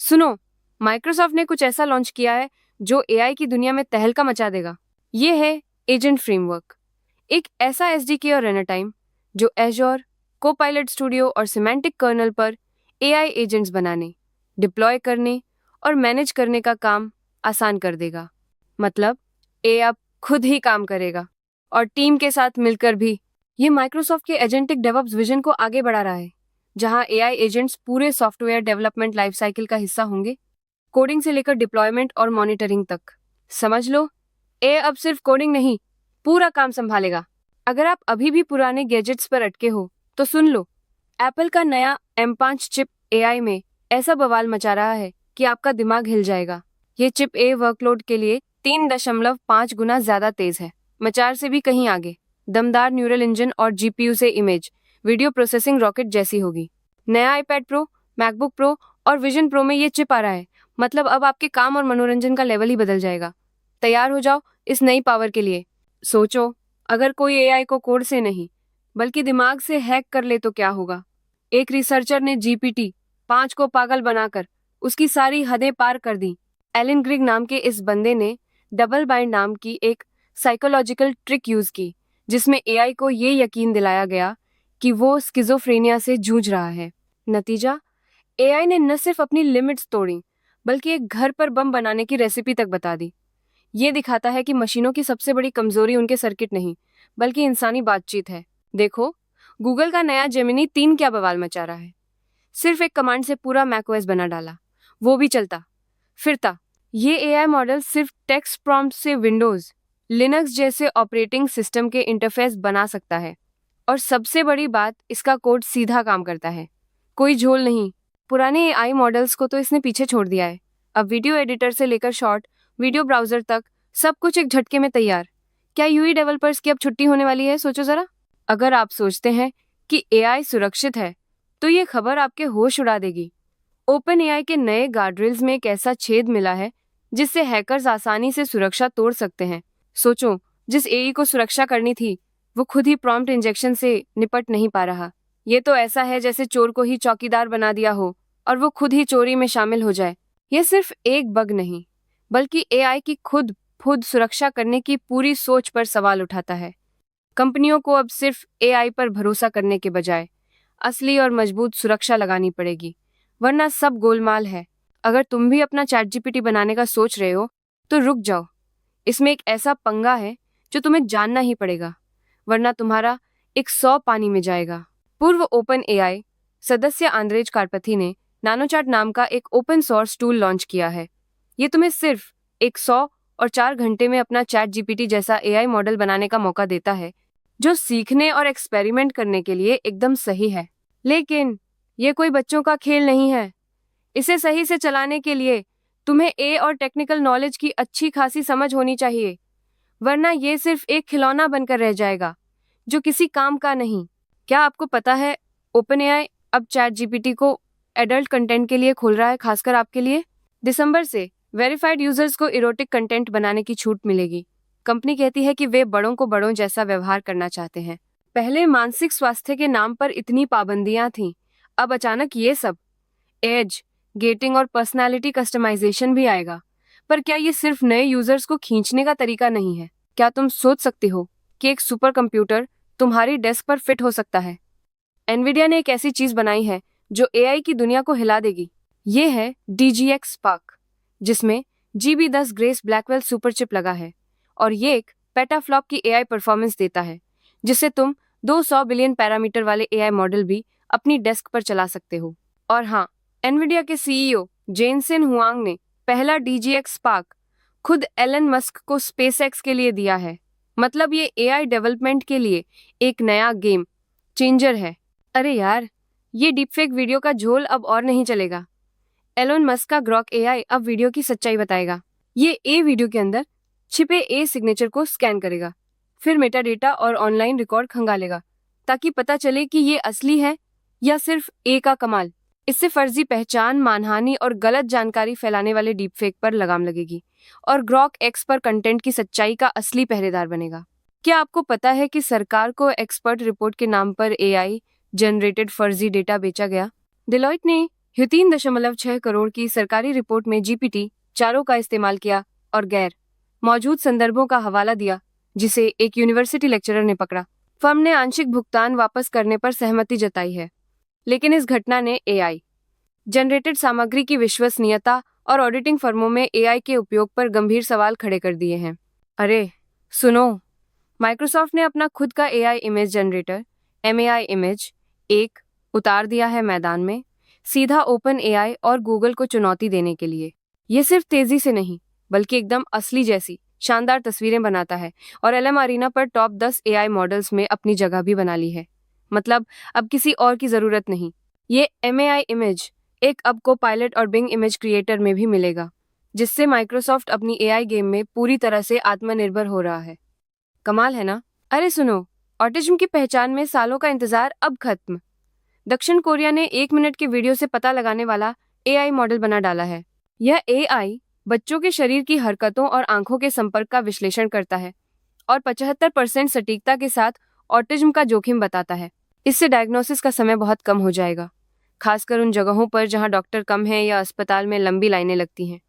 सुनो, माइक्रोसॉफ्ट ने कुछ ऐसा लॉन्च किया है जो एआई की दुनिया में तहलका मचा देगा। ये है एजेंट फ्रेमवर्क, एक ऐसा एसडीके और रनर टाइम जो एजोर, कोपायलट स्टूडियो और सिमेंटिक कर्नल पर एआई एजेंट्स बनाने, डिप्लॉय करने और मैनेज करने का काम आसान कर देगा। मतलब ए अब खुद ही काम करेगा और टीम के साथ मिलकर भी। ये माइक्रोसॉफ्ट के एजेंटिक डेवऑप्स विजन को आगे बढ़ा रहा है, जहां एआई एजेंट्स पूरे सॉफ्टवेयर डेवलपमेंट लाइफ साइकिल का हिस्सा होंगे, कोडिंग से लेकर डिप्लॉयमेंट और मॉनिटरिंग तक। समझ लो, ए अब सिर्फ कोडिंग नहीं, पूरा काम संभालेगा। अगर आप अभी भी पुराने गैजेट्स पर अटके हो तो सुन लो, एप्पल का नया M5 चिप एआई में ऐसा बवाल मचा रहा है कि आपका दिमाग हिल जाएगा। ये चिप ए वर्कलोड के लिए 3.5 गुना ज्यादा तेज है, मचार से भी कहीं आगे। दमदार न्यूरल इंजन और जीपीयू से इमेज वीडियो प्रोसेसिंग रॉकेट जैसी होगी। नया आईपैड प्रो, मैकबुक प्रो और विजन प्रो में ये चिप आ रहा है। मतलब अब आपके काम और मनोरंजन का लेवल ही बदल जाएगा। तैयार हो जाओ इस नई पावर के लिए। सोचो, अगर कोई एआई को कोड से नहीं बल्कि दिमाग से हैक कर ले तो क्या होगा। एक रिसर्चर ने GPT-5 को पागल बनाकर उसकी सारी हदें पार कर दी। एलन ग्रिग नाम के इस बंदे ने डबल बाइंड नाम की एक साइकोलॉजिकल ट्रिक यूज की, जिसमें एआई को ये यकीन दिलाया गया कि वो स्किज़ोफ्रेनिया से जूझ रहा है। नतीजा, एआई ने न सिर्फ अपनी लिमिट्स तोड़ी बल्कि एक घर पर बम बनाने की रेसिपी तक बता दी। ये दिखाता है कि मशीनों की सबसे बड़ी कमजोरी उनके सर्किट नहीं बल्कि इंसानी बातचीत है। देखो, गूगल का नया जेमिनी 3 क्या बवाल मचा रहा है। सिर्फ एक कमांड से पूरा मैकओएस बना डाला, वो भी चलता फिरता। ये एआई मॉडल सिर्फ टेक्स्ट प्रॉम्प्ट से विंडोज, लिनक्स जैसे ऑपरेटिंग सिस्टम के इंटरफेस बना सकता है। और सबसे बड़ी बात, इसका कोड सीधा काम करता है, कोई झोल नहीं। पुराने एआई मॉडल्स को तो इसने पीछे छोड़ दिया है। अब वीडियो एडिटर से लेकर शॉर्ट वीडियो ब्राउजर तक सब कुछ एक झटके में तैयार। क्या यूई डेवलपर्स की अब छुट्टी होने वाली है? सोचो जरा। अगर आप सोचते हैं कि एआई सुरक्षित है तो ये खबर आपके होश उड़ा देगी। ओपन एआई के नए गार्डरेल्स में एक ऐसा छेद मिला है जिससे हैकर्स आसानी से सुरक्षा तोड़ सकते हैं। सोचो, जिस एआई को सुरक्षा करनी थी वो खुद ही प्रॉम्प्ट इंजेक्शन से निपट नहीं पा रहा। ये तो ऐसा है जैसे चोर को ही चौकीदार बना दिया हो और वो खुद ही चोरी में शामिल हो जाए। ये सिर्फ एक बग नहीं बल्कि एआई की खुद सुरक्षा करने की पूरी सोच पर सवाल उठाता है। कंपनियों को अब सिर्फ एआई पर भरोसा करने के बजाय असली और मजबूत सुरक्षा लगानी पड़ेगी, वरना सब गोलमाल है। अगर तुम भी अपना चैटजीपीटी बनाने का सोच रहे हो तो रुक जाओ, इसमें एक ऐसा पंगा है जो तुम्हें जानना ही पड़ेगा, वरना तुम्हारा 100 पानी में जाएगा। पूर्व ओपन एआई सदस्य आंद्रेज कारपथी ने नानोचैट नाम का एक ओपन सोर्स टूल लॉन्च किया है। ये तुम्हें सिर्फ 100 और 4 घंटे में अपना चैटजीपीटी जैसा एआई मॉडल बनाने का मौका देता है, जो सीखने और एक्सपेरिमेंट करने के लिए एकदम सही है। लेकिन ये कोई बच्चों का खेल नहीं है। इसे सही से चलाने के लिए तुम्हें ए और टेक्निकल नॉलेज की अच्छी खासी समझ होनी चाहिए, वरना ये सिर्फ एक खिलौना बनकर रह जाएगा जो किसी काम का नहीं। क्या आपको पता है, ओपनएआई अब चैटजीपीटी को एडल्ट कंटेंट के लिए खोल रहा है, खासकर आपके लिए। दिसंबर से वेरीफाइड यूजर्स को इरोटिक कंटेंट बनाने की छूट मिलेगी। कंपनी कहती है कि वे बड़ों को बड़ों जैसा व्यवहार करना चाहते हैं। पहले मानसिक स्वास्थ्य के नाम पर इतनी पाबंदियां थीं, अब अचानक ये सब एज, गेटिंग और पर्सनालिटी कस्टमाइजेशन भी आएगा। पर क्या ये सिर्फ नए यूजर्स को खींचने का तरीका नहीं है? क्या तुम सोच सकते हो कि एक सुपर कंप्यूटर तुम्हारी डेस्क पर फिट हो सकता है? एनवीडिया ने एक ऐसी चीज बनाई है जो एआई की दुनिया को हिला देगी। ये है DGX स्पार्क, जिसमें GB10 grace Blackwell super chip लगा है और ये एक पेटाफ्लॉप की एआई परफॉर्मेंस देता है, जिससे तुम 200 बिलियन पैरामीटर वाले एआई मॉडल भी अपनी डेस्क पर चला सकते हो। और हाँ, एनवीडिया के CEO जेनसेन हुआंग ने पहला DGX स्पार्क खुद एलन मस्क को स्पेसएक्स के लिए दिया है। मतलब ये एआई डेवलपमेंट के लिए एक नया गेम चेंजर है। अरे यार, ये डीपफेक वीडियो का झोल अब और नहीं चलेगा। एलोन मस्क का ग्रॉक एआई अब वीडियो की सच्चाई बताएगा। ये ए वीडियो के अंदर छिपे ए सिग्नेचर को स्कैन करेगा, फिर मेटा डेटा और ऑनलाइन रिकॉर्ड खंगालेगा ताकि पता चले कि ये असली है या सिर्फ ए का कमाल। इससे फर्जी पहचान, मानहानि और गलत जानकारी फैलाने वाले डीपफेक पर लगाम लगेगी और ग्रॉक एक्स पर कंटेंट की सच्चाई का असली पहरेदार बनेगा। क्या आपको पता है कि सरकार को एक्सपर्ट रिपोर्ट के नाम पर एआई जनरेटेड फर्जी डेटा बेचा गया? डिलॉयट ने ये 3.6 करोड़ की सरकारी रिपोर्ट में जीपीटी 4 का इस्तेमाल किया और गैर मौजूद संदर्भों का हवाला दिया, जिसे एक यूनिवर्सिटी लेक्चरर ने पकड़ा। फर्म ने आंशिक भुगतान वापस करने पर सहमति जताई है, लेकिन इस घटना ने एआई जनरेटेड सामग्री की विश्वसनीयता और ऑडिटिंग फर्मों में एआई के उपयोग पर गंभीर सवाल खड़े कर दिए हैं। अरे सुनो, माइक्रोसॉफ्ट ने अपना खुद का AI image generator MAI image एक उतार दिया है मैदान में, सीधा ओपन एआई और गूगल को चुनौती देने के लिए। ये सिर्फ तेजी से नहीं, बल्कि एकदम असली जैसी शानदार तस्वीरें बनाता है और एलएम अरीना पर टॉप 10 एआई मॉडल्स में अपनी जगह भी बना ली है। मतलब अब किसी और की जरूरत नहीं। ये एमएआई इमेज एक अब को पायलट और बिंग इमेज क्रिएटर में भी मिलेगा, जिससे माइक्रोसॉफ्ट अपनी एआई गेम में पूरी तरह से आत्मनिर्भर हो रहा है। कमाल है ना? अरे सुनो, ऑटिज्म की पहचान में सालों का इंतजार अब खत्म। दक्षिण कोरिया ने 1 मिनट के वीडियो से पता लगाने वाला एआई मॉडल बना डाला है। यह एआई बच्चों के शरीर की हरकतों और आंखों के संपर्क का विश्लेषण करता है और 75% सटीकता के साथ ऑटिज्म का जोखिम बताता है। इससे डायग्नोसिस का समय बहुत कम हो जाएगा, खासकर उन जगहों पर जहां डॉक्टर कम हैं या अस्पताल में लंबी लाइनें लगती हैं।